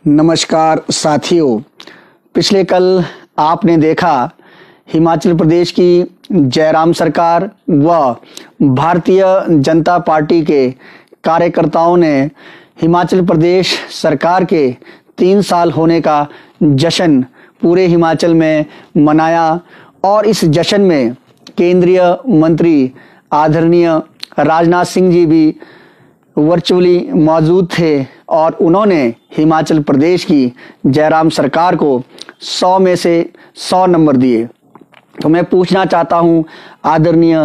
नमस्कार साथियों, पिछले कल आपने देखा हिमाचल प्रदेश की जयराम सरकार व भारतीय जनता पार्टी के कार्यकर्ताओं ने हिमाचल प्रदेश सरकार के 3 साल होने का जश्न पूरे हिमाचल में मनाया और इस जश्न में केंद्रीय मंत्री आदरणीय राजनाथ सिंह जी भी वर्चुअली मौजूद थे और उन्होंने हिमाचल प्रदेश की जयराम सरकार को 100 में से 100 नंबर दिए। तो मैं पूछना चाहता हूं आदरणीय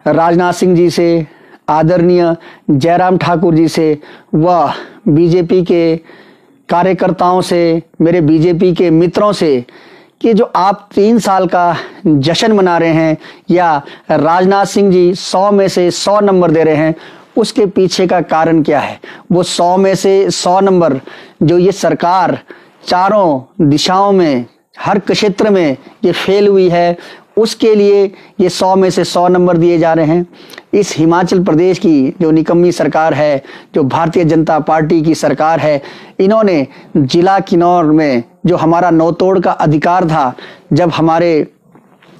राजनाथ सिंह जी से, आदरणीय जयराम ठाकुर जी से व बीजेपी के कार्यकर्ताओं से, मेरे बीजेपी के मित्रों से कि जो आप 3 साल का जश्न मना रहे हैं या राजनाथ सिंह जी 100 में से 100 नंबर दे रहे हैं, उसके पीछे का कारण क्या है। वो 100 में से 100 नंबर जो ये सरकार चारों दिशाओं में हर क्षेत्र में ये फेल हुई है, उसके लिए ये 100 में से 100 नंबर दिए जा रहे हैं। इस हिमाचल प्रदेश की जो निकम्मी सरकार है, जो भारतीय जनता पार्टी की सरकार है, इन्होंने जिला किन्नौर में जो हमारा नौतोड़ का अधिकार था, जब हमारे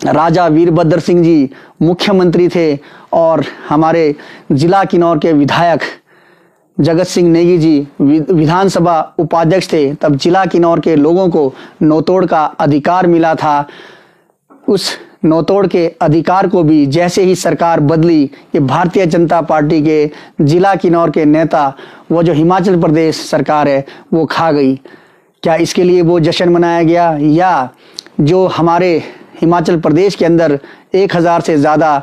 राजा वीरभद्र सिंह जी मुख्यमंत्री थे और हमारे जिला किन्नौर के विधायक जगत सिंह नेगी जी विधानसभा उपाध्यक्ष थे, तब जिला किन्नौर के लोगों को नौतोड़ का अधिकार मिला था। उस नौतोड़ के अधिकार को भी जैसे ही सरकार बदली, ये भारतीय जनता पार्टी के जिला किन्नौर के नेता, वो जो हिमाचल प्रदेश सरकार है, वो खा गई। क्या इसके लिए वो जश्न मनाया गया, या जो हमारे हिमाचल प्रदेश के अंदर 1000 से ज़्यादा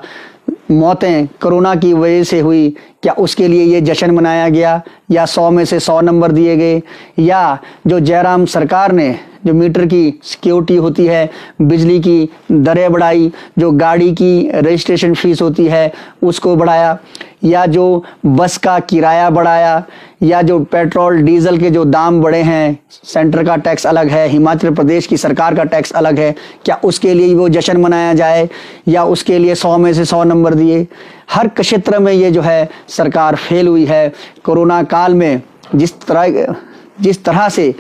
मौतें कोरोना की वजह से हुई, क्या उसके लिए ये जश्न मनाया गया, या 100 में से 100 नंबर दिए गए, या जो जयराम सरकार ने जो मीटर की सिक्योरिटी होती है, बिजली की दरें बढ़ाई, जो गाड़ी की रजिस्ट्रेशन फीस होती है उसको बढ़ाया, या जो बस का किराया बढ़ाया, या जो पेट्रोल डीजल के जो दाम बढ़े हैं, सेंटर का टैक्स अलग है, हिमाचल प्रदेश की सरकार का टैक्स अलग है, क्या उसके लिए वो जश्न मनाया जाए, या उसके लिए 100 में से 100 नंबर दिए। हर क्षेत्र में ये जो है सरकार फेल हुई है। कोरोना काल में जिस तरह से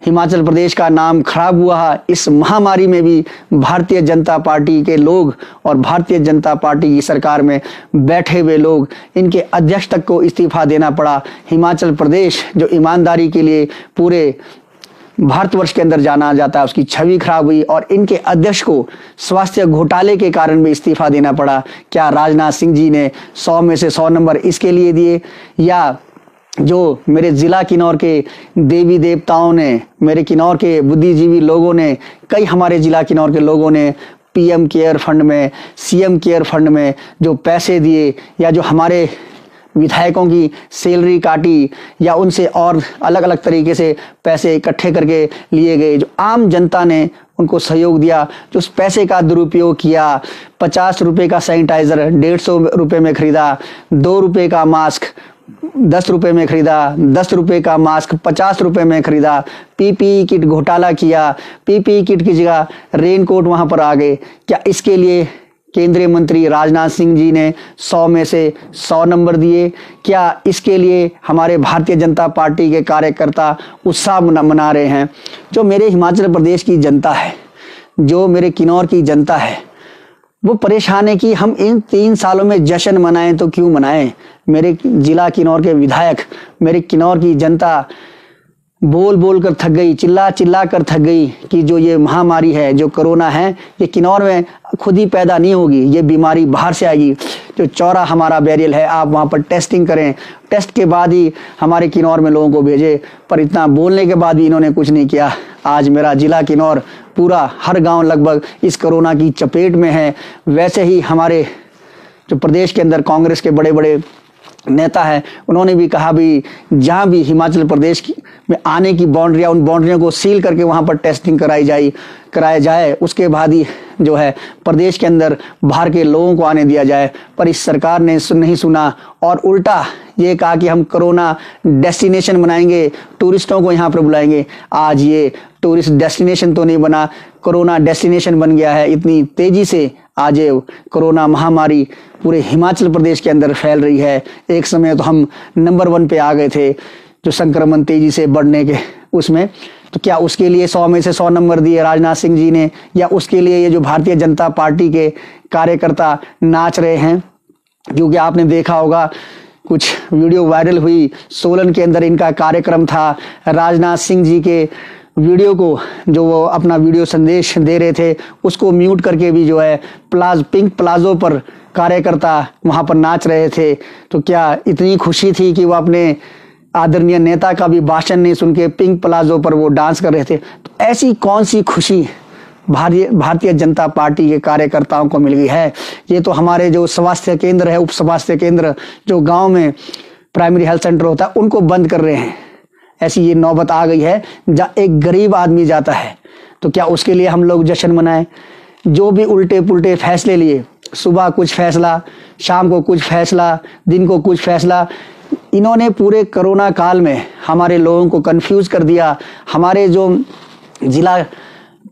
हिमाचल प्रदेश का नाम खराब हुआ है, इस महामारी में भी भारतीय जनता पार्टी के लोग और भारतीय जनता पार्टी की सरकार में बैठे हुए लोग, इनके अध्यक्ष तक को इस्तीफा देना पड़ा। हिमाचल प्रदेश जो ईमानदारी के लिए पूरे भारतवर्ष के अंदर जाना जाता है, उसकी छवि खराब हुई और इनके अध्यक्ष को स्वास्थ्य घोटाले के कारण भी इस्तीफा देना पड़ा। क्या राजनाथ सिंह जी ने 100 में से 100 नंबर इसके लिए दिए, या जो मेरे जिला किन्नौर के देवी देवताओं ने, मेरे किन्नौर के बुद्धिजीवी लोगों ने, कई हमारे जिला किन्नौर के लोगों ने पीएम केयर फंड में, सीएम केयर फंड में जो पैसे दिए, या जो हमारे विधायकों की सैलरी काटी, या उनसे और अलग अलग तरीके से पैसे इकट्ठे करके लिए गए, जो आम जनता ने उनको सहयोग दिया, जो उस पैसे का दुरुपयोग किया। 50 रुपए का सैनिटाइजर 150 रुपए में खरीदा, 2 रुपए का मास्क 10 रुपए में खरीदा, 10 रुपए का मास्क 50 रुपए में खरीदा, पीपीई किट घोटाला किया, पीपीई किट की जगह रेनकोट वहां पर आ गए। क्या इसके लिए केंद्रीय मंत्री राजनाथ सिंह जी ने 100 में से 100 नंबर दिए? क्या इसके लिए हमारे भारतीय जनता पार्टी के कार्यकर्ता उत्साह मना रहे हैं? जो मेरे हिमाचल प्रदेश की जनता है, जो मेरे किन्नौर की जनता है, वो परेशान है कि हम इन 3 सालों में जश्न मनाएं तो क्यों मनाएं। मेरे जिला किन्नौर के विधायक, मेरे किन्नौर की जनता बोल बोल कर थक गई, चिल्ला चिल्ला कर थक गई कि जो ये महामारी है, जो कोरोना है, ये किन्नौर में खुद ही पैदा नहीं होगी, ये बीमारी बाहर से आएगी। जो चौरा हमारा बैरियल है, आप वहाँ पर टेस्टिंग करें, टेस्ट के बाद ही हमारे किन्नौर में लोगों को भेजे। पर इतना बोलने के बाद भी इन्होंने कुछ नहीं किया। आज मेरा जिला किन्नौर पूरा हर गांव लगभग इस कोरोना की चपेट में है। वैसे ही हमारे जो प्रदेश के अंदर कांग्रेस के बड़े बड़े नेता है, उन्होंने भी कहा भी जहां भी हिमाचल प्रदेश में आने की बाउंड्रियां, उन बाउंड्रियों को सील करके वहां पर टेस्टिंग कराया जाए, उसके बाद ही जो है प्रदेश के अंदर बाहर के लोगों को आने दिया जाए। पर इस सरकार ने नहीं सुना और उल्टा ये कहा कि हम कोरोना डेस्टिनेशन बनाएंगे, टूरिस्टों को यहाँ पर बुलाएंगे। आज ये टूरिस्ट डेस्टिनेशन तो नहीं बना, कोरोना डेस्टिनेशन बन गया है। इतनी तेजी से आज ये कोरोना महामारी पूरे हिमाचल प्रदेश के अंदर फैल रही है। एक समय तो हम नंबर 1 पे आ गए थे जो संक्रमण तेजी से बढ़ने के उसमें, तो क्या उसके लिए 100 में से 100 नंबर दिए राजनाथ सिंह जी ने, या उसके लिए ये जो भारतीय जनता पार्टी के कार्यकर्ता नाच रहे हैं? क्योंकि आपने देखा होगा कुछ वीडियो वायरल हुई, सोलन के अंदर इनका कार्यक्रम था, राजनाथ सिंह जी के वीडियो को जो वो अपना वीडियो संदेश दे रहे थे उसको म्यूट करके भी जो है पिंक प्लाजो पर कार्यकर्ता वहां पर नाच रहे थे। तो क्या इतनी खुशी थी कि वो अपने आदरणीय नेता का भी भाषण नहीं सुन के पिंक प्लाजो पर वो डांस कर रहे थे? तो ऐसी कौन सी खुशी भारतीय जनता पार्टी के कार्यकर्ताओं को मिल गई है? ये तो हमारे जो स्वास्थ्य केंद्र है, उप स्वास्थ्य केंद्र जो गांव में प्राइमरी हेल्थ सेंटर होता है, उनको बंद कर रहे हैं। ऐसी ये नौबत आ गई है जहाँ एक गरीब आदमी जाता है तो क्या उसके लिए हम लोग जश्न मनाएं? जो भी उल्टे पुल्टे फैसले लिए, सुबह कुछ फैसला, शाम को कुछ फैसला, दिन को कुछ फैसला, इन्होंने पूरे कोरोना काल में हमारे लोगों को कंफ्यूज कर दिया। हमारे जो जिला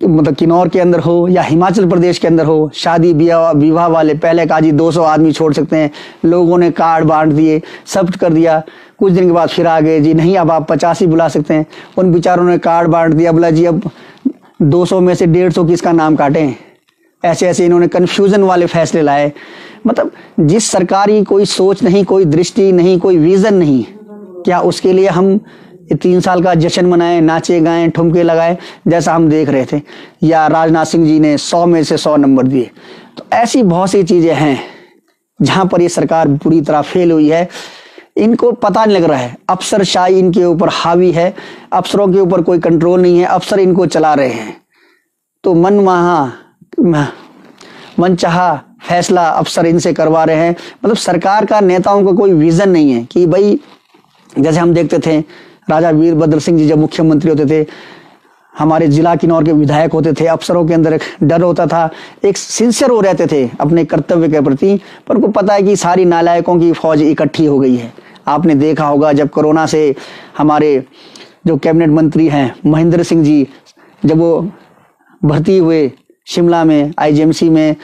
मतलब किन्नौर के अंदर हो या हिमाचल प्रदेश के अंदर हो, शादी विवाह वाले पहले कहा जी 200 आदमी छोड़ सकते हैं, लोगों ने कार्ड बांट दिए, सब कर दिया। कुछ दिन के बाद फिर आ गए जी नहीं अब आप 50 ही बुला सकते हैं। उन बेचारों ने कार्ड बांट दिया, बोला जी अब 200 में से 150 किसका नाम काटें। ऐसे ऐसे इन्होंने कन्फ्यूजन वाले फैसले लाए। मतलब जिस सरकार की कोई सोच नहीं, कोई दृष्टि नहीं, कोई विजन नहीं, क्या उसके लिए हम 3 साल का जश्न मनाएं, नाचे गाएं, ठुमके लगाए जैसा हम देख रहे थे? या राजनाथ सिंह जी ने 100 में से 100 नंबर दिए? तो ऐसी बहुत सी चीजें हैं जहां पर ये सरकार पूरी तरह फेल हुई है। इनको पता नहीं लग रहा है, अफसरशाही इनके ऊपर हावी है, अफसरों के ऊपर कोई कंट्रोल नहीं है, अफसर इनको चला रहे हैं। तो मनचाहा फैसला अफसर इनसे करवा रहे हैं। मतलब सरकार का, नेताओं का कोई विजन नहीं है कि भाई, जैसे हम देखते थे राजा वीरभद्र सिंह जी जब मुख्यमंत्री होते थे, हमारे जिला किन्नौर के विधायक होते थे, अफसरों के अंदर एक डर होता था, एक सिंसियर हो रहते थे अपने कर्तव्य के प्रति। पर उनको पता है कि सारी नालायकों की फौज इकट्ठी हो गई है। आपने देखा होगा जब कोरोना से हमारे जो कैबिनेट मंत्री हैं महेंद्र सिंह जी, जब वो भर्ती हुए शिमला में, आईजीएमसी में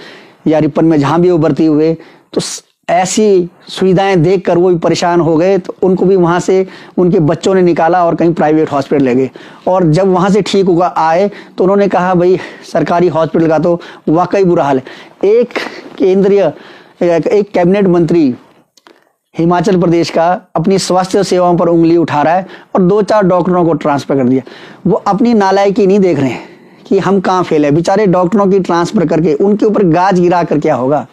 या रिपन में, जहां भी वो भर्ती हुए, तो ऐसी सुविधाएं देखकर वो भी परेशान हो गए। तो उनको भी वहां से उनके बच्चों ने निकाला और कहीं प्राइवेट हॉस्पिटल ले गए। और जब वहां से ठीक होगा आए तो उन्होंने कहा भाई सरकारी हॉस्पिटल का तो वाकई बुरा हाल है। एक कैबिनेट मंत्री हिमाचल प्रदेश का अपनी स्वास्थ्य सेवाओं पर उंगली उठा रहा है और 2-4 डॉक्टरों को ट्रांसफर कर दिया। वो अपनी नालायकी नहीं देख रहे हैं कि हम कहाँ फेल है। बेचारे डॉक्टरों की ट्रांसफर करके उनके ऊपर गाज गिरा कर क्या होगा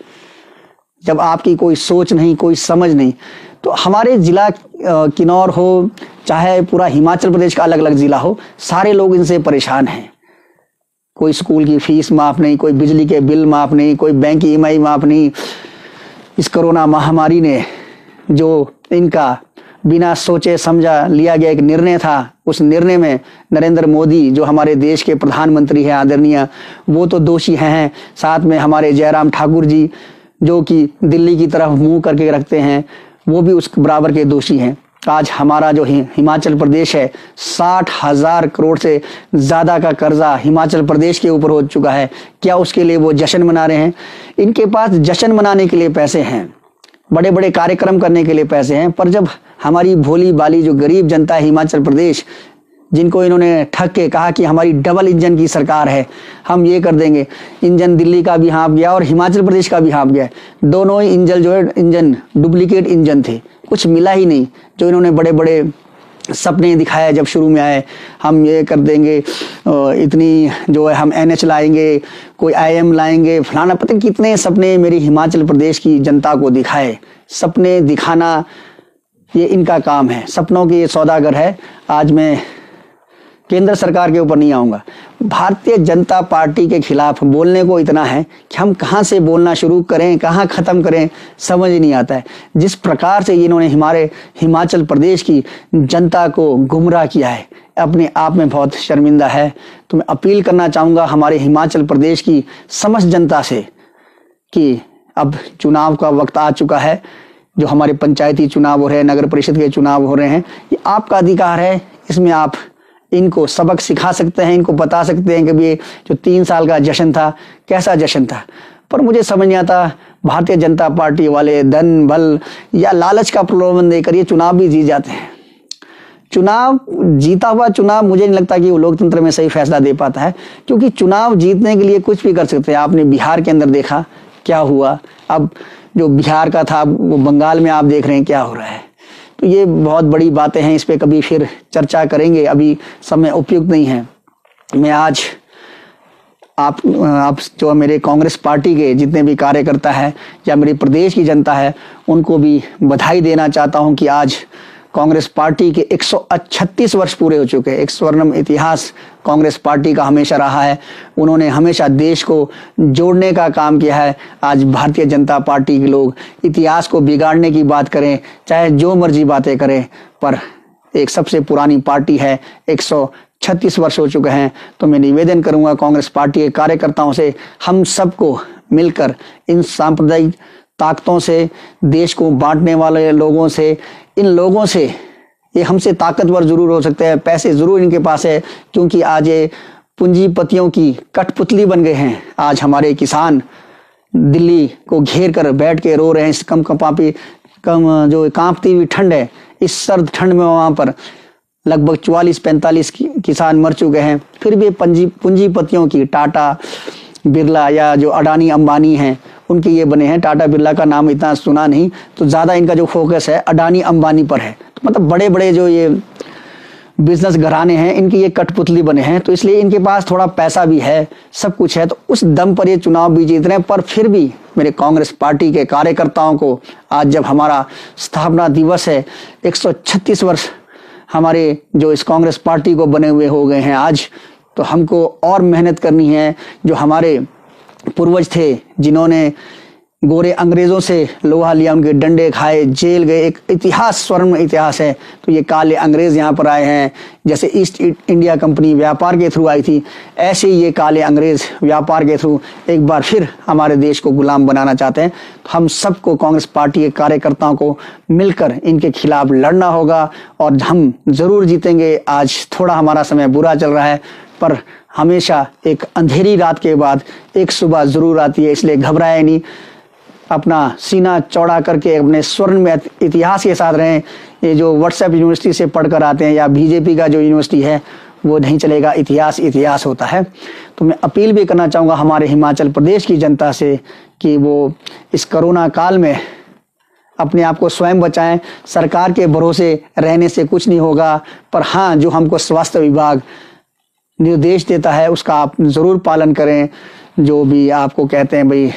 जब आपकी कोई सोच नहीं, कोई समझ नहीं। तो हमारे जिला किन्नौर हो, चाहे पूरा हिमाचल प्रदेश का अलग अलग जिला हो, सारे लोग इनसे परेशान हैं। कोई स्कूल की फीस माफ नहीं, कोई बिजली के बिल माफ नहीं, कोई बैंक की ईएमआई माफ नहीं। इस कोरोना महामारी ने जो इनका बिना सोचे समझा लिया गया एक निर्णय था, उस निर्णय में नरेंद्र मोदी जो हमारे देश के प्रधानमंत्री हैं आदरणीय, वो तो दोषी हैं। साथ में हमारे जयराम ठाकुर जी जो कि दिल्ली की तरफ मुंह करके रखते हैं, वो भी उस बराबर के दोषी हैं। आज हमारा जो हिमाचल प्रदेश है, 60,000 करोड़ से ज्यादा का कर्जा हिमाचल प्रदेश के ऊपर हो चुका है। क्या उसके लिए वो जश्न मना रहे हैं? इनके पास जश्न मनाने के लिए पैसे हैं, बड़े बड़े कार्यक्रम करने के लिए पैसे हैं, पर जब हमारी भोली भाली जो गरीब जनता है हिमाचल प्रदेश, जिनको इन्होंने ठग के कहा कि हमारी डबल इंजन की सरकार है, हम ये कर देंगे, इंजन दिल्ली का भी हाँप गया और हिमाचल प्रदेश का भी हाँप गया। दोनों ही इंजन जो है इंजन डुप्लीकेट इंजन थे, कुछ मिला ही नहीं। जो इन्होंने बड़े बड़े सपने दिखाए जब शुरू में आए, हम ये कर देंगे, इतनी जो है हम NH लाएंगे, कोई IM लाएंगे, फलाना, पता कितने सपने मेरी हिमाचल प्रदेश की जनता को दिखाए। सपने दिखाना ये इनका काम है, सपनों के ये सौदागर है। आज मैं केंद्र सरकार के ऊपर नहीं आऊंगा, भारतीय जनता पार्टी के खिलाफ बोलने को इतना है कि हम कहां से बोलना शुरू करें, कहां खत्म करें, समझ नहीं आता है। जिस प्रकार से इन्होंने हमारे हिमाचल प्रदेश की जनता को गुमराह किया है, अपने आप में बहुत शर्मिंदा है। तो मैं अपील करना चाहूंगा हमारे हिमाचल प्रदेश की समस्त जनता से कि अब चुनाव का वक्त आ चुका है। जो हमारे पंचायती चुनाव हो रहे हैं, नगर परिषद के चुनाव हो रहे हैं, ये आपका अधिकार है। इसमें आप इनको सबक सिखा सकते हैं, इनको बता सकते हैं कि ये जो 3 साल का जश्न था कैसा जश्न था। पर मुझे समझ नहीं आता भारतीय जनता पार्टी वाले धन बल या लालच का प्रलोभन देकर ये चुनाव भी जीत जाते हैं। चुनाव जीता हुआ चुनाव मुझे नहीं लगता कि वो लोकतंत्र में सही फैसला दे पाता है, क्योंकि चुनाव जीतने के लिए कुछ भी कर सकते हैं। आपने बिहार के अंदर देखा क्या हुआ, अब जो बिहार का था वो बंगाल में आप देख रहे हैं क्या हो रहा है। तो ये बहुत बड़ी बातें हैं, इस पे कभी फिर चर्चा करेंगे, अभी समय उपयुक्त नहीं है। मैं आज आप जो मेरे कांग्रेस पार्टी के जितने भी कार्यकर्ता है या मेरे प्रदेश की जनता है उनको भी बधाई देना चाहता हूं कि आज कांग्रेस पार्टी के 136 वर्ष पूरे हो चुके हैं। एक स्वर्णिम इतिहास कांग्रेस पार्टी का हमेशा रहा है। उन्होंने हमेशा देश को जोड़ने का काम किया है। आज भारतीय जनता पार्टी के लोग इतिहास को बिगाड़ने की बात करें, चाहे जो मर्जी बातें करें, पर एक सबसे पुरानी पार्टी है, 136 वर्ष हो चुके हैं। तो मैं निवेदन करूंगा कांग्रेस पार्टी के कार्यकर्ताओं से, हम सबको मिलकर इन सांप्रदायिक ताकतों से, देश को बांटने वाले लोगों से, इन लोगों से, ये हमसे ताकतवर जरूर हो सकते हैं, पैसे जरूर इनके पास है, क्योंकि आज ये पूंजीपतियों की कठपुतली बन गए हैं। आज हमारे किसान दिल्ली को घेर कर बैठ के रो रहे हैं। इस जो कांपती हुई ठंड है, इस सर्द ठंड में वहां पर लगभग 44-45 किसान मर चुके हैं। फिर भी पूंजीपतियों की, टाटा बिरला या जो अडानी अंबानी हैं उनके ये बने हैं। टाटा बिरला का नाम इतना सुना नहीं, तो ज्यादा इनका जो फोकस है अडानी अंबानी पर है। तो मतलब बड़े बड़े जो ये बिजनेस घराने हैं इनकी ये कठपुतली बने हैं, तो इसलिए इनके पास थोड़ा पैसा भी है, सब कुछ है, तो उस दम पर ये चुनाव भी जीत रहे हैं। पर फिर भी मेरे कांग्रेस पार्टी के कार्यकर्ताओं को आज जब हमारा स्थापना दिवस है, 136 वर्ष हमारे जो इस कांग्रेस पार्टी को बने हुए हो गए हैं आज, तो हमको और मेहनत करनी है। जो हमारे पूर्वज थे जिन्होंने गोरे अंग्रेजों से लोहा लिया, उनके डंडे खाए, जेल गए, एक इतिहास, स्वर्ण इतिहास है। तो ये काले अंग्रेज यहाँ पर आए हैं, जैसे ईस्ट इंडिया कंपनी व्यापार के थ्रू आई थी, ऐसे ही ये काले अंग्रेज व्यापार के थ्रू एक बार फिर हमारे देश को गुलाम बनाना चाहते हैं। तो हम सबको, कांग्रेस पार्टी के कार्यकर्ताओं को मिलकर इनके खिलाफ लड़ना होगा और हम जरूर जीतेंगे। आज थोड़ा हमारा समय बुरा चल रहा है, पर हमेशा एक अंधेरी रात के बाद एक सुबह जरूर आती है, इसलिए घबराए नहीं, अपना सीना चौड़ा करके अपने स्वर्ण में इतिहास के साथ रहें। ये जो व्हाट्सएप यूनिवर्सिटी से पढ़कर आते हैं या बीजेपी का जो यूनिवर्सिटी है वो नहीं चलेगा, इतिहास इतिहास होता है। तो मैं अपील भी करना चाहूँगा हमारे हिमाचल प्रदेश की जनता से कि वो इस कोरोना काल में अपने आप को स्वयं बचाएं। सरकार के भरोसे रहने से कुछ नहीं होगा, पर हाँ, जो हमको स्वास्थ्य विभाग निर्देश देता है उसका आप जरूर पालन करें। जो भी आपको कहते हैं भाई,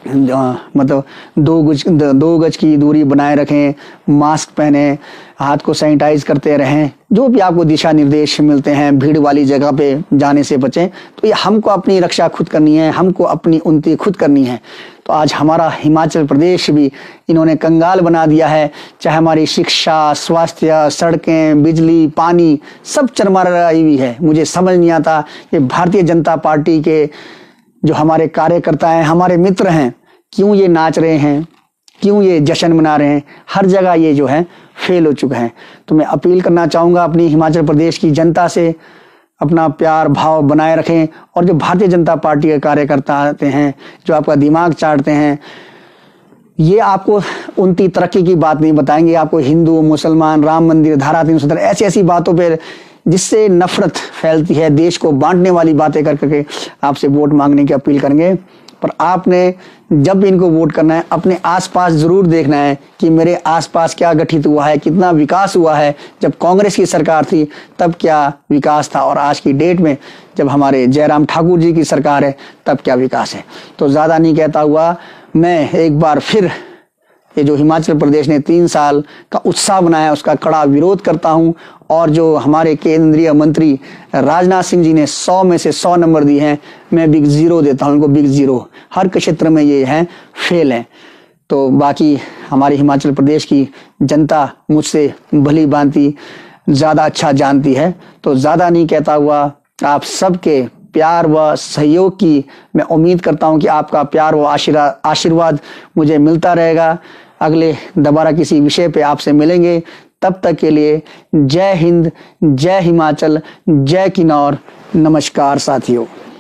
मतलब 2 गज की दूरी बनाए रखें, मास्क पहने, हाथ को सैनिटाइज करते रहें, जो भी आपको दिशा निर्देश मिलते हैं, भीड़ वाली जगह पे जाने से बचें। तो ये हमको अपनी रक्षा खुद करनी है, हमको अपनी उन्नति खुद करनी है। तो आज हमारा हिमाचल प्रदेश भी इन्होंने कंगाल बना दिया है, चाहे हमारी शिक्षा, स्वास्थ्य, सड़कें, बिजली, पानी, सब चरमराई हुई है। मुझे समझ नहीं आता ये भारतीय जनता पार्टी के जो हमारे कार्यकर्ता हैं, हमारे मित्र हैं, क्यों ये नाच रहे हैं, क्यों ये जश्न मना रहे हैं। हर जगह ये जो है फेल हो चुके हैं। तो मैं अपील करना चाहूँगा अपनी हिमाचल प्रदेश की जनता से, अपना प्यार भाव बनाए रखें। और जो भारतीय जनता पार्टी के कार्यकर्ता आते हैं, जो आपका दिमाग चाटते हैं, ये आपको उनकी तरक्की की बात नहीं बताएंगे, आपको हिंदू, मुसलमान, राम मंदिर, धारा 370 ऐसी ऐसी बातों पर जिससे नफरत फैलती है, देश को बांटने वाली बातें करके आपसे वोट मांगने की अपील करेंगे। पर आपने जब इनको वोट करना है, अपने आसपास जरूर देखना है कि मेरे आसपास क्या गठित हुआ है, कितना विकास हुआ है। जब कांग्रेस की सरकार थी तब क्या विकास था, और आज की डेट में जब हमारे जयराम ठाकुर जी की सरकार है तब क्या विकास है। तो ज्यादा नहीं कहता हुआ मैं एक बार फिर ये जो हिमाचल प्रदेश ने 3 साल का उत्साह बनाया उसका कड़ा विरोध करता हूं। और जो हमारे केंद्रीय मंत्री राजनाथ सिंह जी ने 100 में से 100 नंबर दिए हैं, मैं बिग 0 देता हूं इनको, बिग 0। हर क्षेत्र में ये हैं, फेल हैं। तो बाकी हमारी हिमाचल प्रदेश की जनता मुझसे भली भांति ज्यादा अच्छा जानती है। तो ज्यादा नहीं कहता हुआ आप सबके प्यार व सहयोग की मैं उम्मीद करता हूं कि आपका प्यार व आशीर्वाद मुझे मिलता रहेगा। अगले दोबारा किसी विषय पे आपसे मिलेंगे, तब तक के लिए जय हिंद, जय हिमाचल, जय किन्नौर, नमस्कार साथियों।